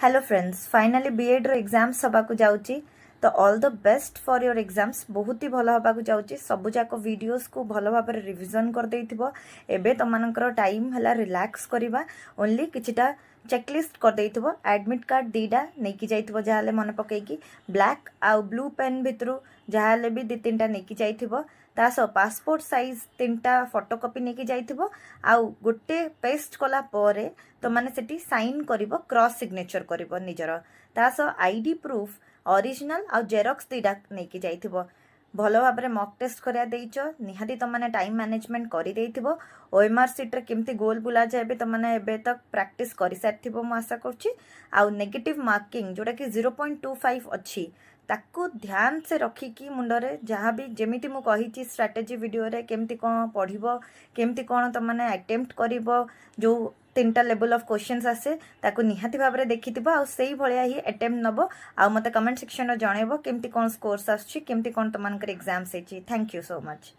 Hello friends, finally BEd रो exams हबाकू जाउची। तो all the best for your exams. बहुत ही भल हबाकू जाउची। सब जाक वीडियोस को भल भाव रिविजन कर देइथिबो। एबे तमनकर टाइम हला रिलैक्स करबा। ओनली किछिटा चेकलिस्ट कर देइथिबो। एडमिट कार्ड दीटा नेकी जाइथिबो जाहाले मन पकेकी। ब्लैक आ ब्लू पेन भितरु जाहाले भी दी तीनटा नेकी जाइथिबो। तासो पासपोर्ट साइज 3टा फोटोकॉपी नेकी जाइथिबो। आउ गोटे पेस्ट कला परे तो माने सेठी साइन करिवो, क्रॉस सिग्नेचर करिवो निजर। तासो आईडी प्रूफ ओरिजिनल आ जेरॉक्स दीटा नेकी जाइथिबो। भलो भाबरे मॉक टेस्ट करिया देइचो। निहाती तमने टाइम मैनेजमेंट करि देइथिबो। ओएमआर सीट रे केमती गोल बुला जाय बे तमने एबे तक प्रैक्टिस करि साथिबो मु आशा करछि। आउ नेगेटिव मार्किंग जोटा कि 0.25 अछि ताकू ध्यान से रखिकी मुंडरे जहाँ भी जेमिति मु कहिछि स्ट्रेटेजी वीडियो रे केमती कोन पढ़िबो, केमती कोन तमने अटेम्प्ट करिवो। जो 3टा लेवल ऑफ क्वेश्चंस आसे ताकू निहाती भाबरे देखिथिबो। आ सेही भलिया ही अटेम्प्ट नबो। आ मते कमेंट सेक्शन रे जणेबो केमती कोन स्कोर्स आछि, केमती कोन तमनकर एग्जाम्स हेछि। Thank you so much.